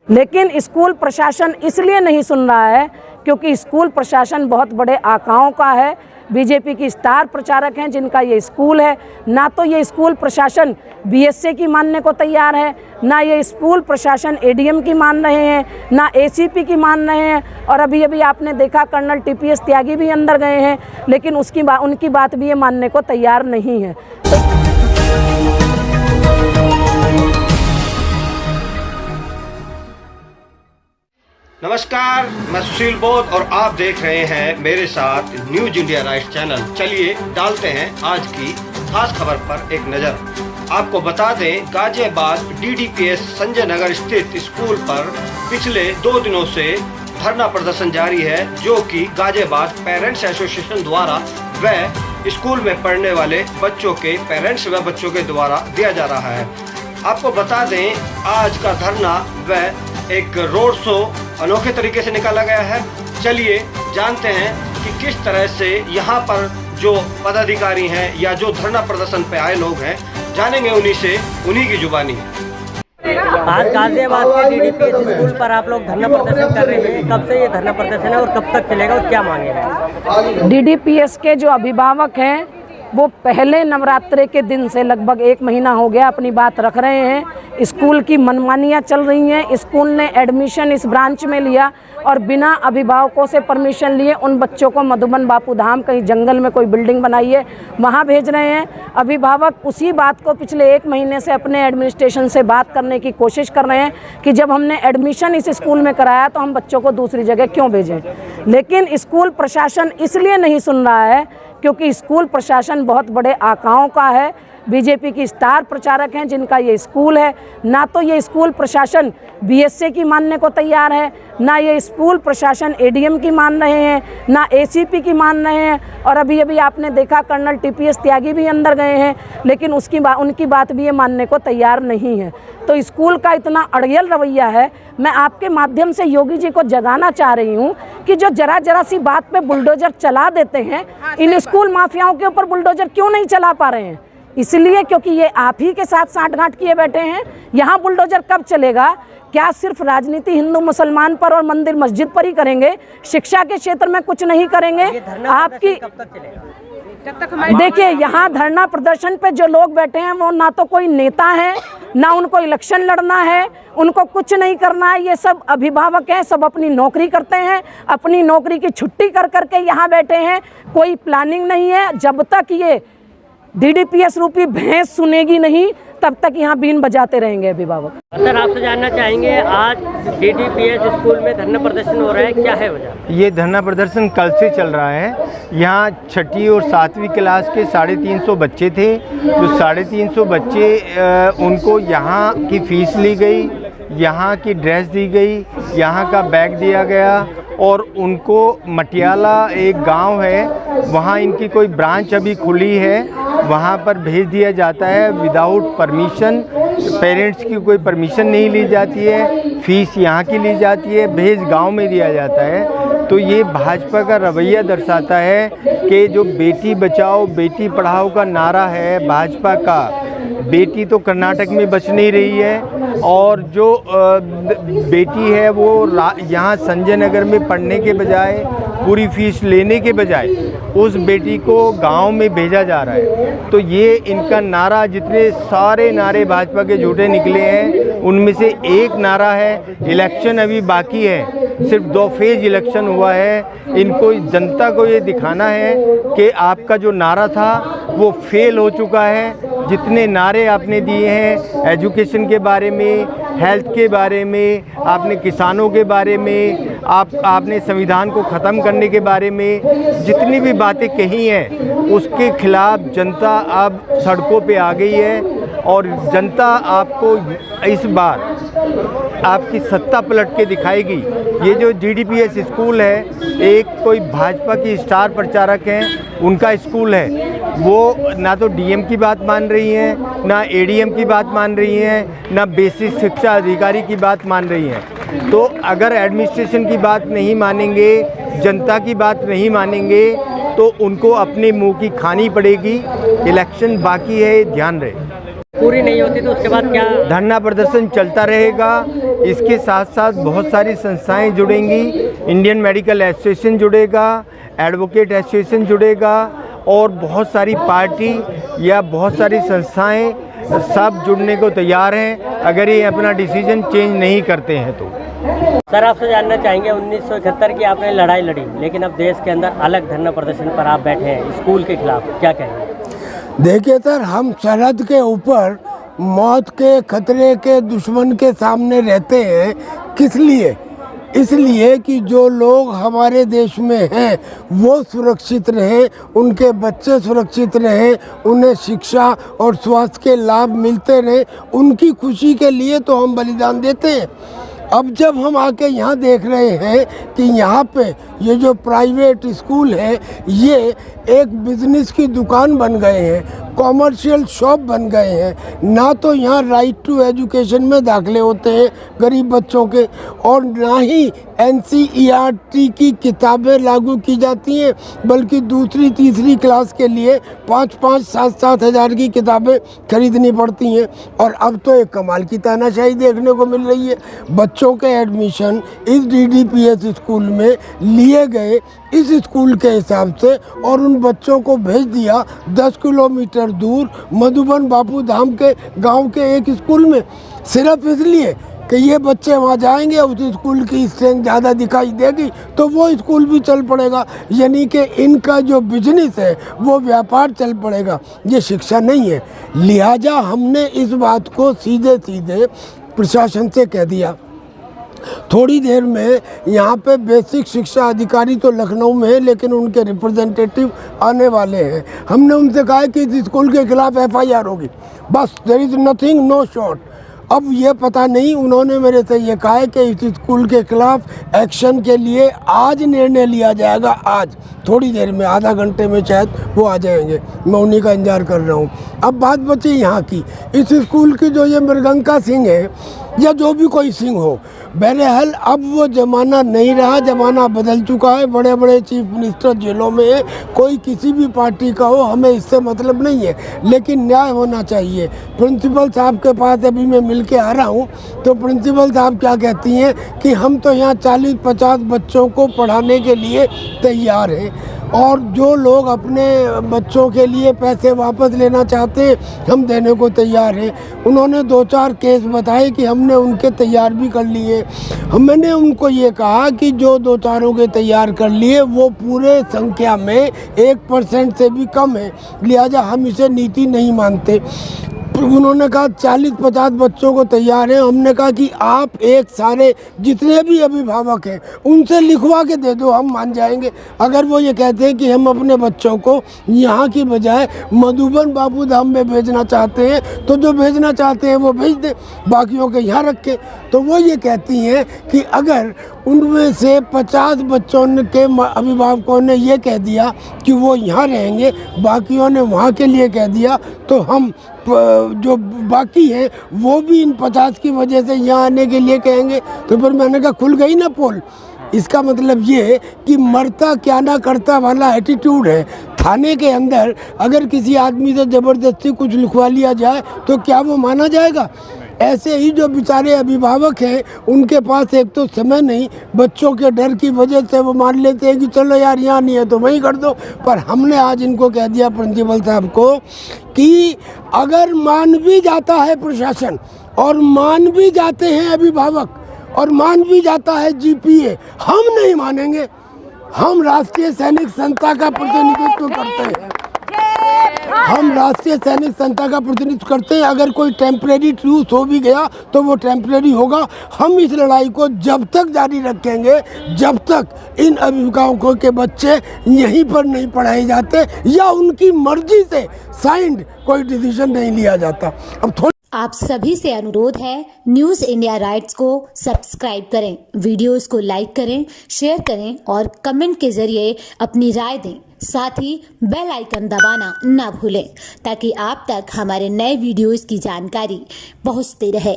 लेकिन स्कूल प्रशासन इसलिए नहीं सुन रहा है क्योंकि स्कूल प्रशासन बहुत बड़े आकाओं का है, बीजेपी की स्टार प्रचारक हैं जिनका ये स्कूल है। ना तो ये स्कूल प्रशासन बीएसए की मानने को तैयार है, ना ये स्कूल प्रशासन एडीएम की मान रहे हैं, ना एसीपी की मान रहे हैं। और अभी अभी आपने देखा कर्नल टीपीएस त्यागी भी अंदर गए हैं, लेकिन उनकी बात भी ये मानने को तैयार नहीं है। नमस्कार, मैं सुशील बोध और आप देख रहे हैं मेरे साथ न्यूज इंडिया राइट चैनल। चलिए डालते हैं आज की खास खबर पर एक नज़र। आपको बता दें, गाजियाबाद डीडीपीएस संजय नगर स्थित स्कूल पर पिछले 2 दिनों से धरना प्रदर्शन जारी है, जो कि गाजियाबाद पेरेंट्स एसोसिएशन द्वारा व स्कूल में पढ़ने वाले बच्चों के पेरेंट्स व बच्चों के द्वारा दिया जा रहा है। आपको बता दें, आज का धरना व एक रोड शो अनोखे तरीके से निकाला गया है। चलिए जानते हैं कि किस तरह से यहाँ पर जो पदाधिकारी हैं या जो धरना प्रदर्शन पे आए लोग हैं, जानेंगे उन्हीं से, उन्हीं की जुबानी। आज गाजियाबाद के डीडीपीएस स्कूल पर आप लोग धरना प्रदर्शन कर रहे हैं। कब से ये धरना प्रदर्शन है और कब तक चलेगा और क्या मांगे? डीडीपीएस के जो अभिभावक हैं वो पहले नवरात्रे के दिन से लगभग 1 महीना हो गया अपनी बात रख रहे हैं। स्कूल की मनमानियाँ चल रही हैं। स्कूल ने एडमिशन इस ब्रांच में लिया और बिना अभिभावकों से परमिशन लिए उन बच्चों को मधुबन बापू धाम, कहीं जंगल में कोई बिल्डिंग बनाई है, वहाँ भेज रहे हैं। अभिभावक उसी बात को पिछले 1 महीने से अपने एडमिनिस्ट्रेशन से बात करने की कोशिश कर रहे हैं कि जब हमने एडमिशन इस स्कूल में कराया तो हम बच्चों को दूसरी जगह क्यों भेजें। लेकिन स्कूल प्रशासन इसलिए नहीं सुन रहा है क्योंकि स्कूल प्रशासन बहुत बड़े आकाओं का है, बीजेपी की स्टार प्रचारक हैं जिनका ये स्कूल है। ना तो ये स्कूल प्रशासन बीएसए की मानने को तैयार है, ना ये स्कूल प्रशासन एडीएम की मान रहे हैं, ना एसीपी की मान रहे हैं। और अभी अभी आपने देखा कर्नल टीपीएस त्यागी भी अंदर गए हैं, लेकिन उनकी बात भी ये मानने को तैयार नहीं है। तो स्कूल का इतना अड़ियल रवैया है। मैं आपके माध्यम से योगी जी को जगाना चाह रही हूँ कि जो जरा सी बात पे बुलडोजर चला देते हैं, इन स्कूल माफियाओं के ऊपर बुलडोजर क्यों नहीं चला पा रहे हैं? इसलिए क्योंकि ये आप ही के साथ साठगांठ किए बैठे हैं। यहाँ बुलडोजर कब चलेगा? क्या सिर्फ राजनीति हिंदू मुसलमान पर और मंदिर मस्जिद पर ही करेंगे? शिक्षा के क्षेत्र में कुछ नहीं करेंगे? आपकी कब तक चलेगा? देखिए, यहाँ धरना प्रदर्शन पे जो लोग बैठे हैं वो ना तो कोई नेता है, ना उनको इलेक्शन लड़ना है, उनको कुछ नहीं करना है। ये सब अभिभावक हैं, सब अपनी नौकरी करते हैं, अपनी नौकरी की छुट्टी कर करके यहाँ बैठे हैं। कोई प्लानिंग नहीं है। जब तक ये डीडीपीएस रूपी भैंस सुनेगी नहीं, तब तक यहाँ बीन बजाते रहेंगे अभिभावक। सर, आपसे जानना चाहेंगे, आज डीडीपीएस स्कूल में धरना प्रदर्शन हो रहा है, क्या है वजह? ये धरना प्रदर्शन कल से चल रहा है। यहाँ 6ठी और 7वीं क्लास के 350 बच्चे थे। जो 350 बच्चे उनको यहाँ की फ़ीस ली गई, यहाँ की ड्रेस दी गई, यहाँ का बैग दिया गया और उनको मटियाला एक गांव है, वहाँ इनकी कोई ब्रांच अभी खुली है, वहाँ पर भेज दिया जाता है विदाउट परमिशन। पेरेंट्स की कोई परमिशन नहीं ली जाती है, फ़ीस यहाँ की ली जाती है, भेज गांव में दिया जाता है। तो ये भाजपा का रवैया दर्शाता है कि जो बेटी बचाओ बेटी पढ़ाओ का नारा है भाजपा का, बेटी तो कर्नाटक में बच नहीं रही है और जो बेटी है वो यहाँ संजय नगर में पढ़ने के बजाय, पूरी फीस लेने के बजाय उस बेटी को गांव में भेजा जा रहा है। तो ये इनका नारा, जितने सारे नारे भाजपा के झूठे निकले हैं उनमें से एक नारा है। इलेक्शन अभी बाकी है, सिर्फ 2 फेज इलेक्शन हुआ है। इनको जनता को ये दिखाना है कि आपका जो नारा था वो फेल हो चुका है। जितने नारे आपने दिए हैं एजुकेशन के बारे में, हेल्थ के बारे में, आपने किसानों के बारे में, आपने संविधान को ख़त्म करने के बारे में जितनी भी बातें कही हैं, उसके खिलाफ जनता अब सड़कों पे आ गई है। और जनता आपको इस बार आपकी सत्ता पलट के दिखाएगी। ये जो डीडीपीएस स्कूल है, एक कोई भाजपा की स्टार प्रचारक हैं उनका स्कूल है। वो ना तो डीएम की बात मान रही हैं, ना एडीएम की बात मान रही हैं, ना बेसिक शिक्षा अधिकारी की बात मान रही हैं। तो अगर एडमिनिस्ट्रेशन की बात नहीं मानेंगे, जनता की बात नहीं मानेंगे, तो उनको अपने मुंह की खानी पड़ेगी। इलेक्शन बाकी है, ध्यान रहे। पूरी नहीं होती तो उसके बाद क्या? धरना प्रदर्शन चलता रहेगा। इसके साथ साथ बहुत सारी संस्थाएं जुड़ेंगी, इंडियन मेडिकल एसोसिएशन जुड़ेगा, एडवोकेट एसोसिएशन जुड़ेगा और बहुत सारी पार्टी या बहुत सारी संस्थाएं सब जुड़ने को तैयार हैं अगर ये अपना डिसीजन चेंज नहीं करते हैं तो। सर, आपसे जानना चाहेंगे 1971 की आपने लड़ाई लड़ी, लेकिन अब देश के अंदर अलग धरना प्रदर्शन पर आप बैठे हैं स्कूल के खिलाफ, क्या कहेंगे? देखिए सर, हम सरहद के ऊपर मौत के खतरे के दुश्मन के सामने रहते हैं। किस लिए? इसलिए कि जो लोग हमारे देश में हैं वो सुरक्षित रहें, उनके बच्चे सुरक्षित रहें, उन्हें शिक्षा और स्वास्थ्य के लाभ मिलते रहें, उनकी खुशी के लिए तो हम बलिदान देते हैं। अब जब हम आके यहाँ देख रहे हैं कि यहाँ पे ये जो प्राइवेट स्कूल है ये एक बिजनेस की दुकान बन गए हैं, कॉमर्शियल शॉप बन गए हैं, ना तो यहाँ राइट टू एजुकेशन में दाखिले होते हैं गरीब बच्चों के और ना ही NCERT की किताबें लागू की जाती हैं, बल्कि दूसरी तीसरी क्लास के लिए 5-5, 7-7 हज़ार की किताबें खरीदनी पड़ती हैं। और अब तो एक कमाल की तानाशाही देखने को मिल रही है। बच्चों के एडमिशन इस DDPS स्कूल में लिए गए इस स्कूल के हिसाब से और उन बच्चों को भेज दिया 10 किलोमीटर दूर मधुबन बापू धाम के गांव के एक स्कूल में, सिर्फ इसलिए कि ये बच्चे वहाँ जाएंगे, उस स्कूल की स्ट्रेंथ ज़्यादा दिखाई देगी तो वो स्कूल भी चल पड़ेगा, यानी कि इनका जो बिजनेस है वो व्यापार चल पड़ेगा। ये शिक्षा नहीं है। लिहाजा हमने इस बात को सीधे सीधे प्रशासन से कह दिया। थोड़ी देर में यहाँ पे बेसिक शिक्षा अधिकारी तो लखनऊ में है, लेकिन उनके रिप्रेजेंटेटिव आने वाले हैं। हमने उनसे कहा है कि इस स्कूल के खिलाफ FIR होगी, बस, there is nothing, no short. अब ये पता नहीं, उन्होंने मेरे से ये कहा है कि इस स्कूल के खिलाफ एक्शन के लिए आज निर्णय लिया जाएगा। आज थोड़ी देर में, आधा घंटे में शायद वो आ जाएंगे। मैं उन्हीं का इंतजार कर रहा हूँ। अब बात बची यहाँ की, इस स्कूल की जो ये मृगंका सिंह है या जो भी कोई सिंह हो, बहरहाल अब वो ज़माना नहीं रहा, ज़माना बदल चुका है। बड़े बड़े चीफ मिनिस्टर जेलों में है, कोई किसी भी पार्टी का हो, हमें इससे मतलब नहीं है, लेकिन न्याय होना चाहिए। प्रिंसिपल साहब के पास अभी मैं मिल के आ रहा हूँ तो प्रिंसिपल साहब क्या कहती हैं कि हम तो यहाँ 40-50 बच्चों को पढ़ाने के लिए तैयार हैं और जो लोग अपने बच्चों के लिए पैसे वापस लेना चाहते हैं हम देने को तैयार हैं। उन्होंने 2-4 केस बताए कि हमने उनके तैयार भी कर लिए। मैंने उनको ये कहा कि जो 2-4 के तैयार कर लिए वो पूरे संख्या में 1% से भी कम है, लिहाजा हम इसे नीति नहीं मानते। उन्होंने कहा 40-50 बच्चों को तैयार है। हमने कहा कि आप एक सारे जितने भी अभिभावक हैं उनसे लिखवा के दे दो, हम मान जाएंगे। अगर वो ये कहते हैं कि हम अपने बच्चों को यहाँ की बजाय मधुबन बापू धाम में भेजना चाहते हैं तो जो भेजना चाहते हैं वो भेज दें, बाकियों के यहाँ रखें। तो वो ये कहती हैं कि अगर उनमें से 50 बच्चों के अभिभावकों ने ये कह दिया कि वो यहाँ रहेंगे, बाकियों ने वहाँ के लिए कह दिया, तो हम जो बाकी हैं वो भी इन 50 की वजह से यहाँ आने के लिए कहेंगे। तो फिर मैंने कहा खुल गई ना पोल। इसका मतलब ये है कि मरता क्या ना करता वाला एटीट्यूड है। थाने के अंदर अगर किसी आदमी से ज़बरदस्ती कुछ लिखवा लिया जाए तो क्या वो माना जाएगा? ऐसे ही जो बेचारे अभिभावक हैं उनके पास एक तो समय नहीं, बच्चों के डर की वजह से वो मान लेते हैं कि चलो यार यहाँ नहीं है तो वहीं कर दो। पर हमने आज इनको कह दिया प्रिंसिपल साहब को कि अगर मान भी जाता है प्रशासन और मान भी जाते हैं अभिभावक और मान भी जाता है GPA, हम नहीं मानेंगे। हम राष्ट्रीय सैनिक संस्था का प्रतिनिधित्व करते हैं। हम राष्ट्रीय सैनिक संस्था का प्रतिनिधित्व करते हैं। अगर कोई टेम्परेरी ट्रूथ हो भी गया तो वो टेम्परेरी होगा। हम इस लड़ाई को जब तक जारी रखेंगे जब तक इन अभिभावकों के बच्चे यहीं पर नहीं पढ़ाए जाते या उनकी मर्जी से साइंड कोई डिसीजन नहीं लिया जाता। अब आप सभी से अनुरोध है, न्यूज़ इंडिया राइट्स को सब्सक्राइब करें, वीडियोस को लाइक करें, शेयर करें और कमेंट के जरिए अपनी राय दें। साथ ही बेल आइकन दबाना ना भूलें ताकि आप तक हमारे नए वीडियोस की जानकारी पहुंचती रहे।